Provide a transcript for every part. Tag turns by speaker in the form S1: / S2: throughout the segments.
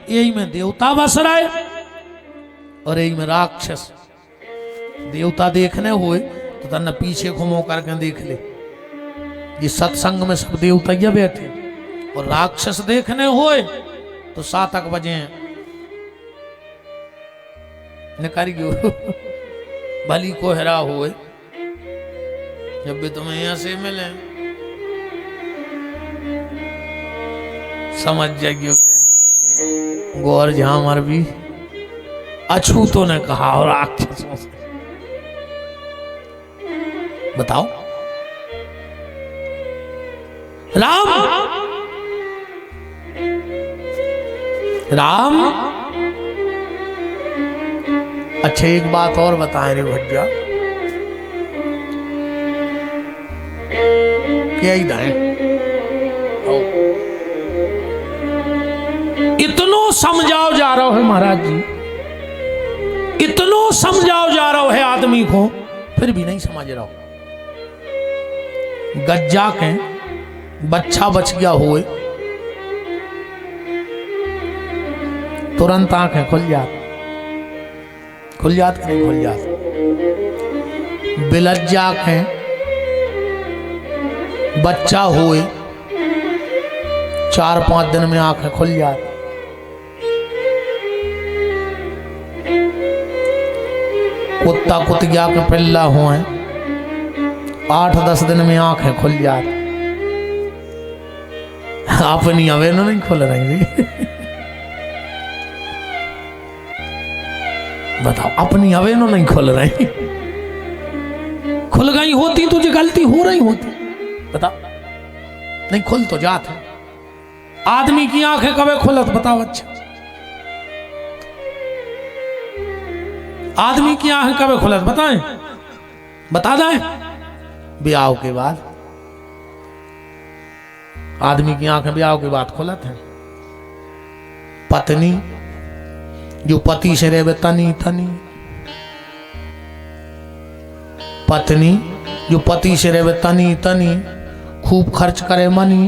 S1: यही में देवता बस रहे और यही में राक्षस। देवता देखने हुए तो तन्ने पीछे घुमो करके देख ले, ये सत्संग में सब देवता ये बैठे। और राक्षस देखने हुए तो 7 बजे निकाल गयो भली को हरा हुए। जब भी तुम्हें यहां से मिले समझ जाइयो गौर झामर भी अछूतों ने कहा और राक्षसों से। बताओ राम राम अच्छा एक बात और बताएं रे भैया, क्या ही दाएं इतनो समझाओ जा रहा है महाराज जी, इतनो समझाओ जा रहा है आदमी को, फिर भी नहीं समझ रहा। गज्जा के बच्चा बच गया हुए तुरंत आंखें खुल जात कि नहीं खुल जात। बिलज्जा के बच्चा हुए 4-5 दिन में आंखें खुल जात। कुत्ता कुतिया के पिल्ला हुए 8-10 दिन में आंखें खुल जात। अपनी अवे नहीं खुल रही बताओ, अपनी अवे नहीं खुल रही, खुल गई होती तुझे गलती हो रही होती, बताओ नहीं खुल तो जात है। आदमी की आंखें कभी खुलत बताओ? अच्छा आदमी की आंखें कभी खुलत बताएं? बता दें ब्याह के बाद आदमी की आंखें ब्याह के बाद खुलत है। पत्नी जो पति से रहे तनी तनी, पत्नी जो पति से रहे तनी तनी, खूब खर्च करे मनी।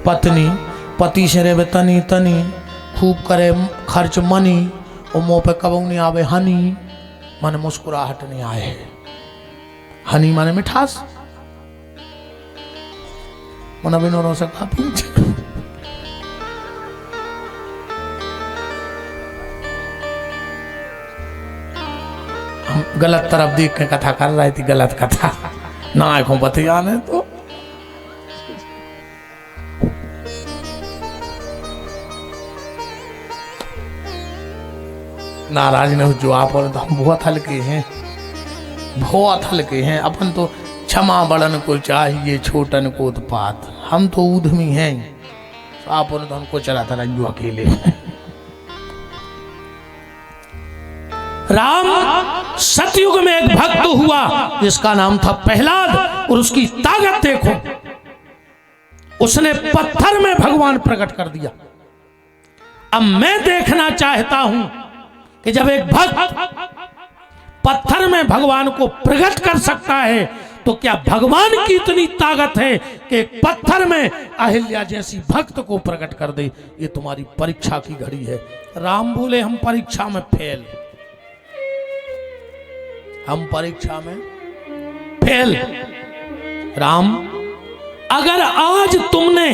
S1: पत्नी पति से रहे तनी तनी, खूब करे खर्च मनी, और मुंह पे कबू नहीं आवे हनी, मन मुस्कुराहट नहीं आए। हनी माने मिठास, मन बिनों से काफी गलत तरफ देख के कथा कर रही थी, गलत कथा ना आंखों पति आने तो नाराज न हो जो आप और तो हम बहुत हल्के हैं, बहुत हल्के हैं। अपन तो क्षमा बड़न को चाहिए छोटन को उत्पात, हम तो ऊधमी हैं। आप और तो हमको चला था रंजू अकेले। राम सतयुग में एक भक्त हुआ जिसका नाम था प्रहलाद, और उसकी ताकत देखो, उसने पत्थर में भगवान प्रकट कर दिया। अब मैं देखना चाहता हूं कि जब एक भक्त पत्थर में भगवान को प्रकट कर सकता है तो क्या भगवान की इतनी ताकत है कि एक पत्थर में अहिल्या जैसी भक्त को प्रकट कर दे। ये तुम्हारी परीक्षा की घड़ी है। राम बोले हम परीक्षा में फेल, हम परीक्षा में फेल। राम अगर आज तुमने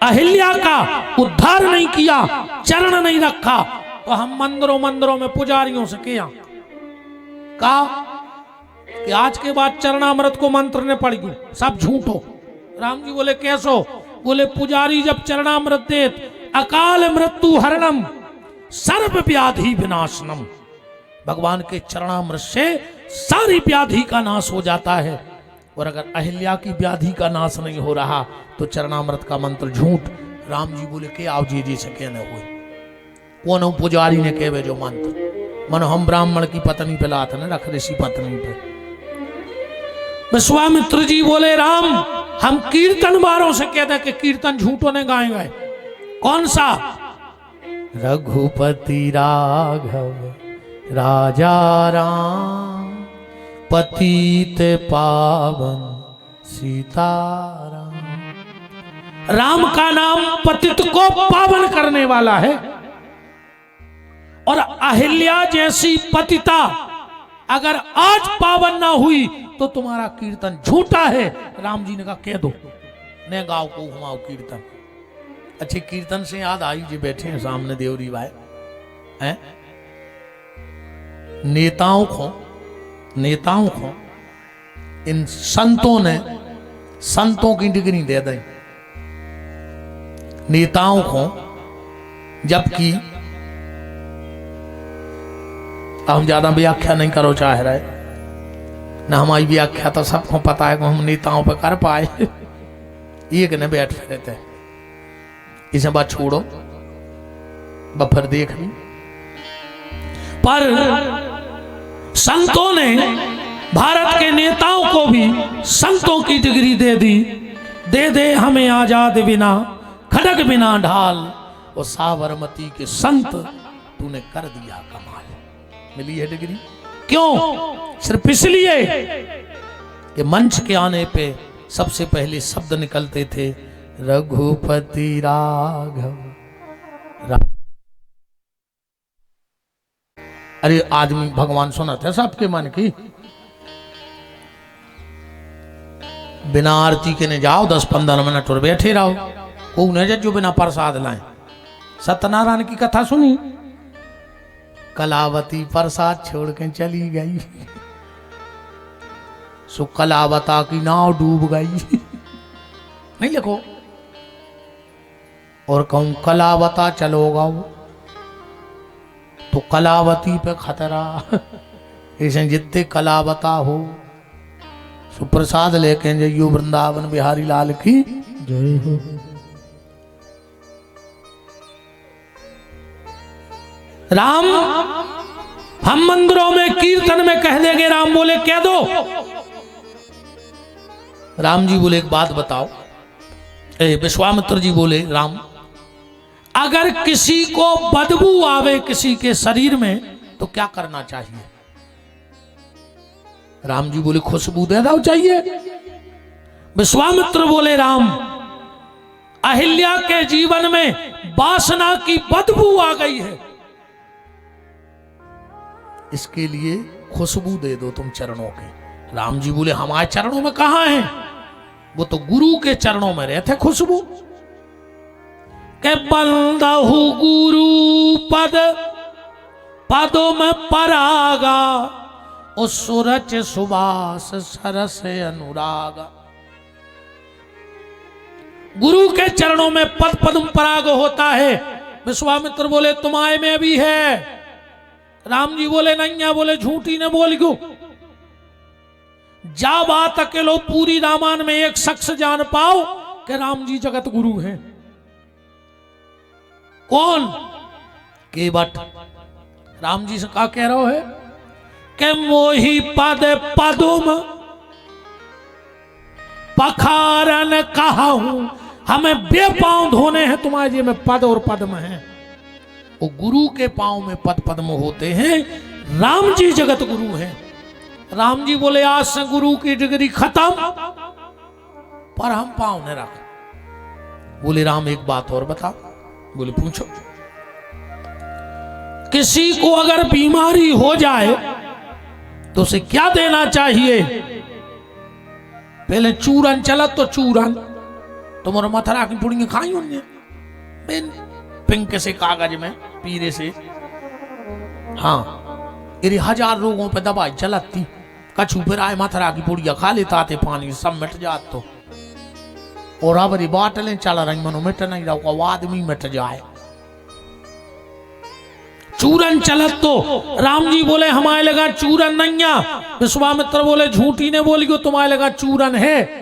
S1: अहिल्या का उद्धार नहीं किया, चरण नहीं रखा, तो हम मंदिरों मंदिरों में पुजारियों से किया कहा कि आज के बाद चरणामृत को मंत्र ने पड़ गई, सब झूठो। राम जी बोले कैसो? बोले पुजारी जब चरणामृत देत, अकाल मृत्यु हरणम सर्व व्याधि विनाशनम, भगवान के चरणामृत से सारी व्याधि का नाश हो जाता है। और अगर अहिल्या की व्याधि का नाश नहीं हो रहा तो चरणामृत का मंत्र झूठ। राम जी बोले के आओ जी से कहने हुए, कौन पुजारी ने कहे जो मंत्र, मन हम ब्राह्मण की पत्नी पे लात न रख ऋषि पत्नी पे। विश्वामित्र जी बोले राम हम कीर्तन वालों से कहते कि कीर्तन झूठों ने गाए गए। कौन सा? रघुपति राघव राजा राम, पतित पावन सीताराम। राम का नाम पतित को पावन करने वाला है, और अहिल्या जैसी पतिता अगर आज पावन ना हुई तो तुम्हारा कीर्तन झूठा है। राम जी ने कहा कह दो, ने गाँव को घुमाओ कीर्तन। अच्छे कीर्तन से याद आई, जी बैठे हैं सामने देवरी भाई हैं, नेताओं को इन संतों ने संतों की डिग्री दे दी नेताओं को, जबकि हम ज्यादा व्याख्या नहीं करो चाह रहे ना, हमारी व्याख्या तो सबको पता है कि हम नेताओं पे कर पाए। एक ने बैठ फिरे थे, इसे बात छोड़ो, बफर देख ली। पर संतों ने भारत के नेताओं को भी संतों की डिग्री दे दी। दे हमें आजाद बिना खड़ग बिना ढाल, और साबरमती के संत तूने कर दिया कमाल। मिली है डिग्री, क्यों? सिर्फ इसलिए कि मंच के आने पे सबसे पहले शब्द निकलते थे रघुपति राघव। अरे आदमी भगवान सुना था सबके मन की, बिना आरती के ने जाओ 10-15 मिनट और बैठे रहो, को न जो बिना प्रसाद लाए। सत्यनारायण की कथा सुनी, कलावती प्रसाद छोड़ के चली गई, सो कलावता की नाव डूब गई। नहीं लिखो, और कहूं कलावता चलोगा तो कलावती पे खतरा। ऐसे जितने कलावता हो सुप्रसाद लेके जाइयो, वृंदावन बिहारी लाल की जय हो। राम हम मंदिरों में कीर्तन में कह देंगे, राम बोले कह दो। राम जी बोले एक बात बताओ, विश्वामित्र जी बोले राम अगर किसी को बदबू आवे किसी के शरीर में तो क्या करना चाहिए? राम जी बोले खुशबू दे दो चाहिए। विश्वामित्र बोले राम अहिल्या के जीवन में वासना की बदबू आ गई है, इसके लिए खुशबू दे दो तुम चरणों की। राम जी बोले हमारे चरणों में कहां है, वो तो गुरु के चरणों में रहते खुशबू। के बंदहु गुरु पद पदों में परागा, उस सूरज सुबास सरस अनुरागा। गुरु के चरणों में पद पद्म पराग होता है। विश्वामित्र बोले तुम्हारे में भी है। राम जी बोले नहीं, बोले झूठी ने बोल क्यों? जा बात अकेलो पूरी रामायण में एक शख्स जान पाओ कि राम जी जगत गुरु हैं। कौन? केवट। राम जी से क्या कह रहा है कि मोही पद पदुम पखारन कहा हूं, हमें बेपांव धोने हैं तुम्हारे जी में पद और पद्म हैं। वो गुरु के पांव में पद पद्म होते हैं। राम जी जगत गुरु हैं। राम जी बोले आज से गुरु की डिग्री खत्म, पर हम पांव न रख। बोले राम एक बात और बता। बोले पूछो। किसी को अगर बीमारी हो जाए तो उसे क्या देना चाहिए? पहले चूरन चला तो चूरन, तुम्हारे मथुरा की पुड़ियां खाई उनने पिंक से कागज में पीरे से। हाँ इरे 1000 लोगों पे दवाई चलती, कछु फिर आए मथुरा की पुड़िया खा लेता आते पानी सब मिट जात। तो और अब बाटलें चल रही मनो मिट नहीं रहा, वो आदमी मिट जाए। चूरन चलत तो राम जी बोले हमारे लगा चूरन नहीं है। विश्वामित्र बोले झूठी ने बोली को तुम्हारे लगा चूरन है?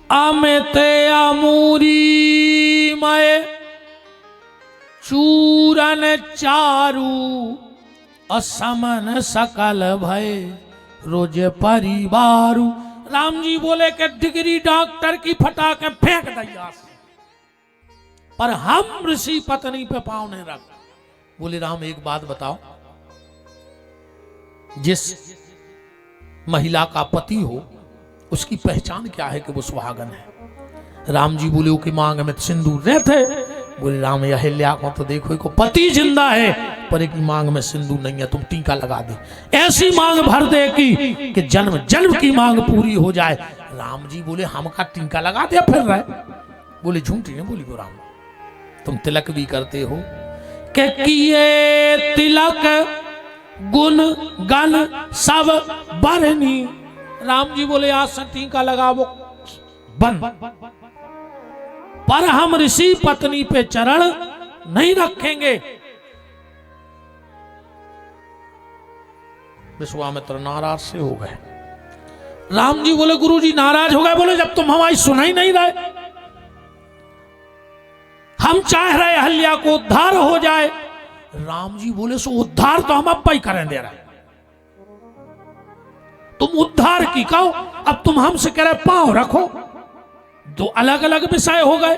S1: अमित अमूरी मय चूरन चारू, असमन सकल भय रोज परिवारू। राम जी बोले कि डिग्री डॉक्टर की फटा के फेंक दिया, पर हम ऋषि पत्नी पे पांव नहीं रख। बोले राम एक बात बताओ, जिस महिला का पति हो उसकी पहचान क्या है कि वो सुहागन है। राम जी बोले कि मांग में सिंदूर रहते। बोले राम अहिल्या को तो देखो को पति जिंदा है पर एक मांग में सिंदूर नहीं है, तुम टीका लगा दे, ऐसी मांग भर दे कि जन्म जन्म की मांग पूरी हो जाए। राम जी बोले हम का टीका लगा दिया फिर रहे। बोले झूठी नहीं बोली वो राम, तुम तिलक भी करते हो कि किए तिलक गुण गण सब बरनी। राम जी बोले आज से टीका लगावो बंद, पर हम ऋषि पत्नी पे चरण नहीं रखेंगे। विश्वामित्र नाराज से हो गए। राम जी बोले गुरु जी नाराज हो गए। बोले जब तुम हमारी सुना ही नहीं रहे, हम चाह रहे अहिल्या को उद्धार हो जाए। राम जी बोले सो उद्धार तो हम अब ही करें दे रहे, तुम उद्धार की कहो, अब तुम हमसे कह रहे पांव रखो। दो अलग अलग विषय हो गए।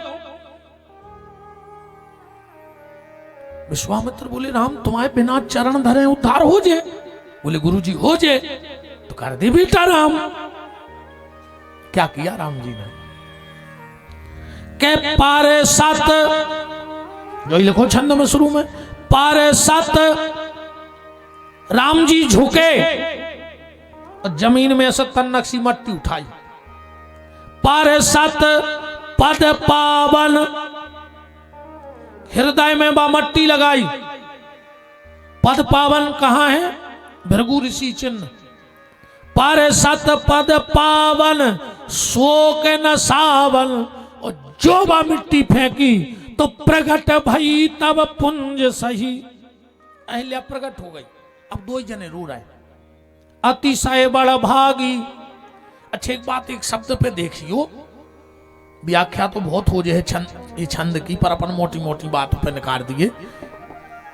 S1: विश्वामित्र बोले राम तुम्हारे बिना चरण धरे उद्धार हो जाए। बोले गुरु जी हो जाए तो कर दे बेटा राम। क्या किया राम जी ने के पारे सत, जो लिखो छंद में शुरू में, पारे सत राम जी झुके और जमीन में से तन्नक सी मट्टी उठाई। पारे सत पद पावन, हृदय में बा मट्टी लगाई। पद पावन कहां है? भृगु ऋषि चिन्ह। पारे सत पद पावन शोक न सावन, और जो बा मिट्टी फेंकी तो प्रगट भई तब पुंज सही। अहिल्या प्रगट हो गई। अब दो ही जने रो रहे, अतिशय बड़ भागी। अच्छा एक बात, एक शब्द पे देखियो, व्याख्या तो बहुत हो जाए छंद ये छंद की, पर अपन मोटी मोटी बातों पे निकाल दिए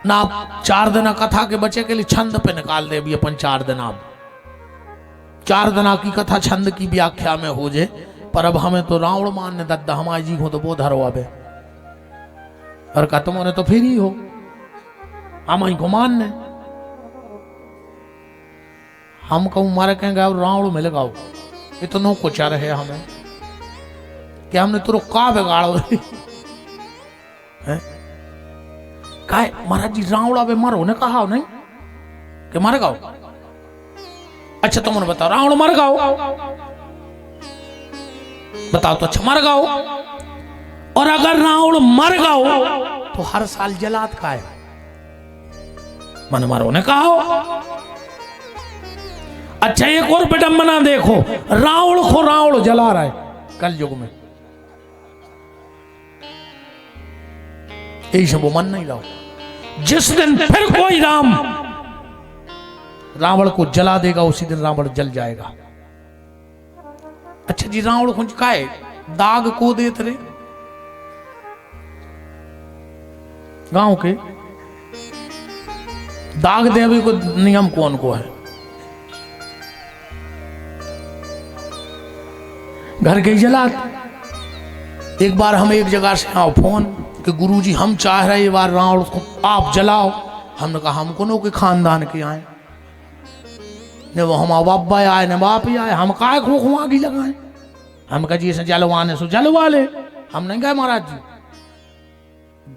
S1: ना। 4 दिन कथा के बचे के लिए छंद पे निकाल दे अभी अपन 4 दिन। अब 4 दिन की कथा छंद की व्याख्या में हो जाए, पर अब हमें तो रावण मानने दद्दा हमारी जी हो तो वो धरो अब और खत्म होने तो फिर ही हो हम को मानने। हम कहूं मारे कहेंगे रावण मिल गाओ, इतनो कुछ रहे हमें कि हमने तुरो का बिगाड़ो का महाराज जी रावण बे मरो ने कहा नहीं कि मर गाओ। अच्छा तुमने बताओ रावण मर गाओ, बताओ तो अच्छा मर गाओ। और अगर रावण मर गाओ तो हर साल जलात का है, मन मरो ने कहा। अच्छा एक और विडंबना देखो, रावण को रावण जला रहा है कल युग में, यही सब वो मन नहीं लाओ। जिस दिन फिर कोई रावण को जला देगा उसी दिन रावण जल जाएगा। अच्छा जी रावण कुछ का है दाग को देते रे गांव के दाग दे अभी को नियम कौन को है? घर के जलात। एक बार हम एक जगह से आओ फोन कि गुरुजी हम चाह रहे बार रावण को आप जलाओ। हमने कहा हमको नो के खानदान के आए ने वो हम बाबा आए ने बाप ही आए, हम काय को आगे लगाए। हम कहा जी ऐसे जलवाने सो जलवा ले, हम नहीं गए महाराज जी।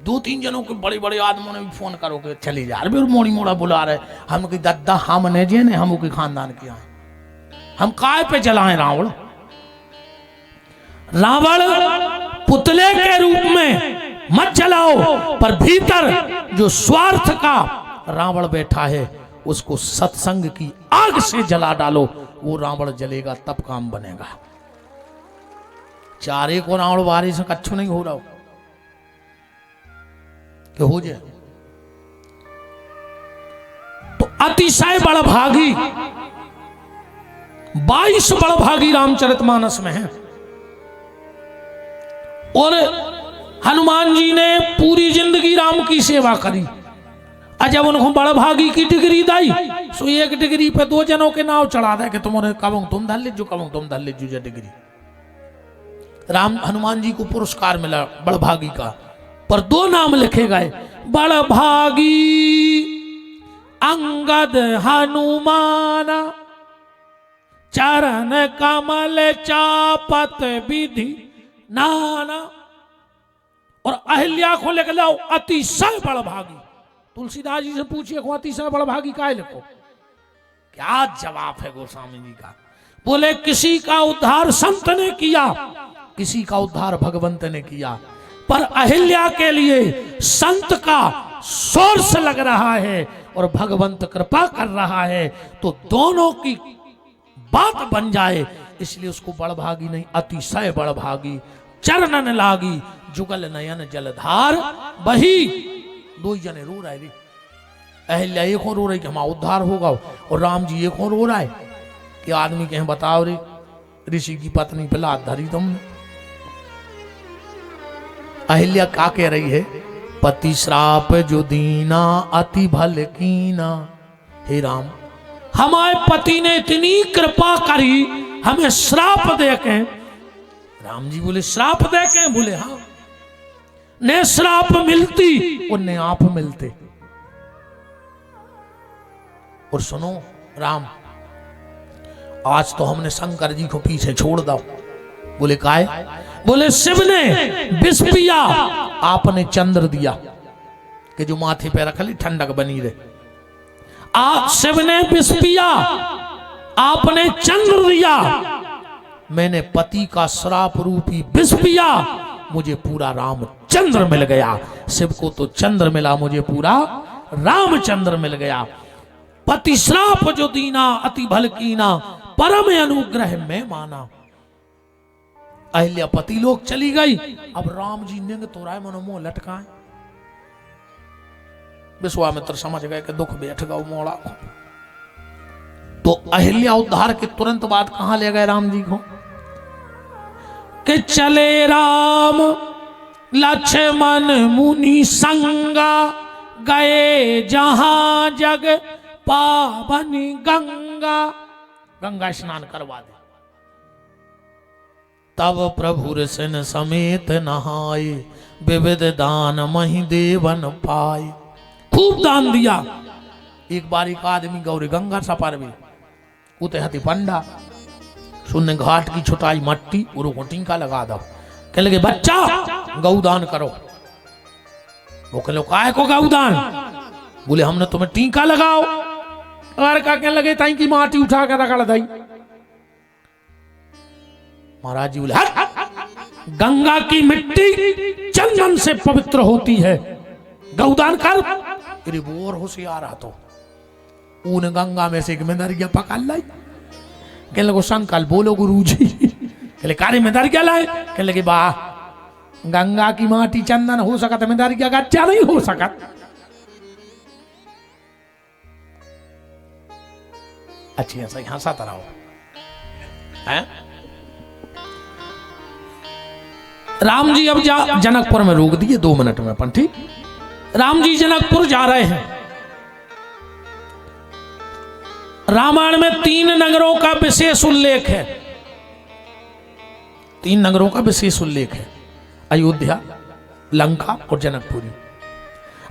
S1: 2-3 जनों के बड़े बड़े आदमियों ने भी फोन करो के चले जा रहे मोड़ी मोड़ा बुला रहे। हम कही दद्दा हमने जे ने हम के खानदान के आए, हम काय पे जलाए रावण। रावण पुतले के रूप में मत जलाओ, पर भीतर जो स्वार्थ का रावण बैठा है उसको सत्संग की आग से जला डालो, वो रावण जलेगा तब काम बनेगा। चारे को रावण बारी से कच्छु नहीं हो रहा कि हो जाए। तो अतिशय बड़भागी 22 बड़भागी रामचरितमानस में है। और हनुमान जी ने पूरी जिंदगी राम की सेवा करी। जब उनको बड़भागी की डिग्री दी सो एक डिग्री पे 2 जनों के नाव चढ़ा दे कि तुम्हारे कबंग तुम धर लीजो कबंग तुम धर लीजो डिग्री। राम हनुमान जी को पुरस्कार मिला बड़भागी का, पर 2 नाम लिखे गए, बड़भागी अंगद हनुमान। चरण कमल चापत विधि नाना। और अहिल्या को लिख लो अतिशय बड़भागी। तुलसीदास जी से पूछिए को अतिशय बड़भागी काहे लिखो? क्या जवाब है गोस्वामी जी का। बोले किसी का उद्धार संत ने किया, किसी का उद्धार भगवंत ने किया, पर अहिल्या के लिए संत का सोर्स लग रहा है और भगवंत कृपा कर रहा है, तो दोनों की बात बन जाए, इसलिए उसको बड़भागी नहीं अतिशय बड़भागी। चरणन लागी जुगल नयन जलधार बही। दो ही जने रो रहे रे। अहिल्या एक और रो रही कि हमारा उद्धार होगा, और राम जी एक और रो रहा है कि आदमी कहें बताओ रे, ऋषि की पत्नी पे लात धरी तुमने। अहिल्या क्या कह रही है? पति श्राप जो दीना अति भल कीना। हे राम, हमारे पति ने इतनी कृपा करी, हमें श्राप दे के। राम जी बोले श्राप दे के? बोले हाँ, ने श्राप मिलती और ने आप मिलते। और सुनो राम, आज तो हमने शंकर जी को पीछे छोड़ दो। बोले काहे? बोले शिव ने विष पिया, आपने चंद्र दिया कि जो माथे पे रख ली ठंडक बनी रहे। आप शिव ने विष पिया, आपने चंद्र दिया, मैंने पति का श्राप रूपी विष पिया, मुझे पूरा रामचंद्र मिल गया। शिव को तो चंद्र मिला, मुझे पूरा रामचंद्र मिल गया। पति श्राप जो दीना अति भल कीना, परम अनुग्रह में माना। अहिल्या पति लोग चली गई। अब राम जी निंग तो राय मनो मुंह लटकाए। विश्वामित्र समझ गए कि दुख बैठ गया मोड़ा। तो अहिल्या उद्धार के तुरंत बाद कहां ले गए राम जी को? कि चले राम लक्ष्मण मुनि संगा, गए जहां जग पावन गंगा। गंगा स्नान करवा दे। तब प्रभु ऋषिन समेत नहाए, विविध दान मही देवन पाए। खूब दान दिया। एक बार एक आदमी गौरी गंगा सपार में उते हती पंडा सुनने घाट की छुटाई मट्टी और वो टीका लगा दो। कह लगे बच्चा गौदान करो। वो कह लो काय को गौदान? बोले हमने तुम्हें टीका लगाओ। और का कहने लगे ताई की माटी उठा कर रगड़ दई। महाराज जी बोले गंगा की मिट्टी चंदन से पवित्र होती है, गौदान कर। अरे वो और होशियार रहा तो ऊन गंगा में से एक मेदरिया पकड़ लाई। कहने लगे संकल्प बोलो गुरुजी। कहले कार्य मेदरिया लाए? कहने लगे वाह, गंगा की माटी चंदन हो सका तो मेदरिया गच्चा नहीं हो सका। अच्छी ऐसा ही हंसाता रहो हैं? राम जी अब जनकपुर में रोक दिए 2 मिनट में अपन। ठीक, राम जी जनकपुर जा रहे हैं। रामायण में 3 नगरों का विशेष उल्लेख है। 3 नगरों का विशेष उल्लेख है, अयोध्या, लंका और जनकपुरी।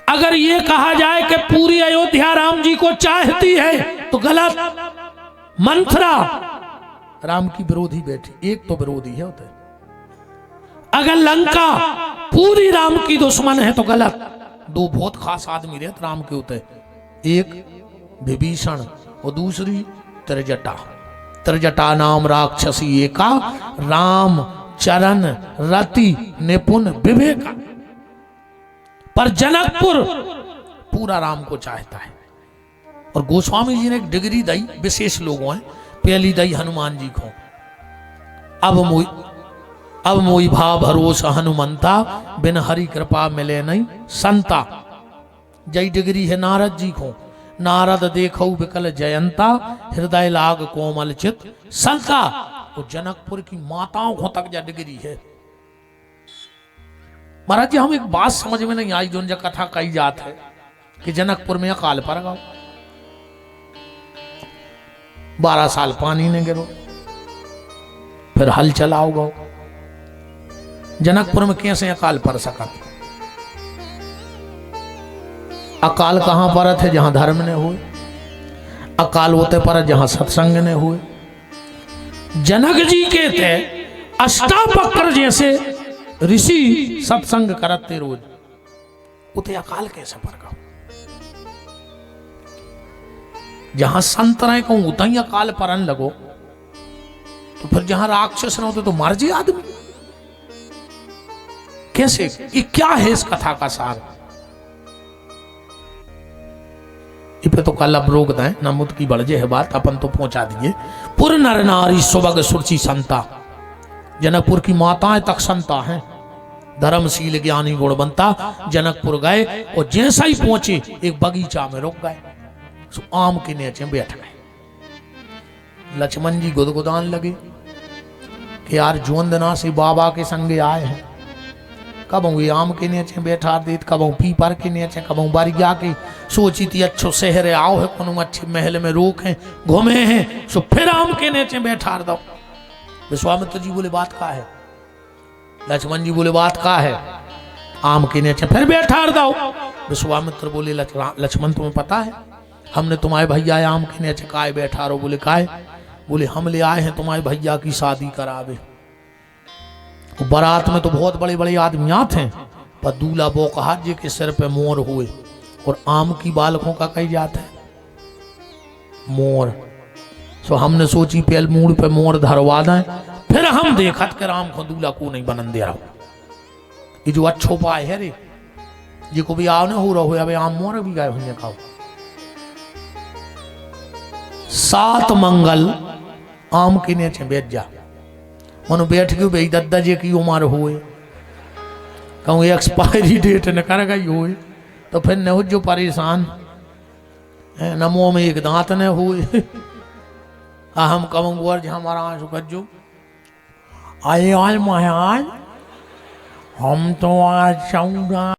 S1: अगर ये कहा जाए कि पूरी अयोध्या राम जी को चाहती है तो गलत। मंथरा राम की विरोधी बैठी, एक तो विरोधी है होते। अगर लंका पूरी राम की दुश्मन है तो गलत। 2 बहुत खास आदमी रहते राम के होते, एक विभीषण और दूसरी त्रिजटा। त्रिजटा नाम राक्षसी एका, राम चरण रति निपुण विवेका। पर जनकपुर पूरा राम को चाहता है। और गोस्वामी जी ने एक डिग्री दी विशेष लोगों हैं। पहली दी हनुमान जी को, अब मोई भाव भरोसा हनुमंता, बिन हरि कृपा मिले नहीं संता। जय डिग्री है नारद जी को, नारद देखो विकल जयंता, हृदय लाग कोमल चित संता। तो जनकपुर की माताओं को तक जा डिग्री है। महाराज जी हम एक बात समझ में नहीं आई, जो कथा कही जात है कि जनकपुर में अकाल पड़ गया, 12 साल पानी ने गिरो, फिर हल चलाओ गो। जनकपुर में कैसे अकाल पड़ सका? अकाल कहां पर थे? जहां धर्म ने हुए। अकाल होते पर जहां सत्संग ने हुए। जनक जी के थे अष्टावक्र जैसे ऋषि सत्संग करते रोज, उते अकाल कैसे पर गो? जहां संत रहे कहूं उतना ही अकाल परन लगो, तो फिर जहां राक्षस न होते तो मर जाए आदमी कैसे? ये क्या है इस कथा का सार? इपे तो कल अब रोक दें ना, मुद की बढ़ है बात, अपन तो पहुंचा दिए। पुर नर नारी सुबग सुरची संता, जनकपुर की माताएं तक संता हैं, धर्मशील ज्ञानी गुणवंता। जनकपुर गए और जैसा ही पहुंचे एक बगीचा में रुक गए, सो आम के नीचे बैठ गए। लक्ष्मण जी गुदगुदान लगे कि यार जोंदना से बाबा के संगे आए हैं, कब ये आम के नीचे बैठा देत, कब पीपर के नीचे, कब बारिया के। सोची थी अच्छो शहर आओ है, कोनो अच्छे महल में रोक है, घूमे हैं, सो फिर आम के नीचे बैठा दो। विश्वामित्र जी बोले बात का है? लक्ष्मण जी बोले बात का है? आम के नीचे फिर बैठा दो। विश्वामित्र बोले लक्ष्मण तुम्हें पता है हमने तुम्हारे भैया आम के नीचे काय बैठा रहो? बोले काय? बोले हम ले आए हैं तुम्हारे भैया की शादी करावे। बारात में तो बहुत बड़े बड़े आदमी आते, पर दूल्हा बोकहार जी के सिर पे मोर हुए, और आम की बालकों का कही जाता है मोर। सो हमने सोची पहले मूड पे मोर धरवा दें, फिर हम देखत के राम को दूल्हा को नहीं बनन दे रहा। ये जो अच्छो पाए है रे, ये को भी आओ ना हो रहा हो, अबे आम मोर भी गए हुए खाओ। 7 मंगल आम के नीचे बैठ जा, मनो बैठ गयो भाई दद्दा जी की उम्र हुए, कहूँ एक्सपायरी डेट न कर गई हुए, तो फिर न हो जो परेशान है, न मुँह में एक दांत न हुए। हम कहूँ वर्ज हमारा जो आए आज महाराज हम तो आज 14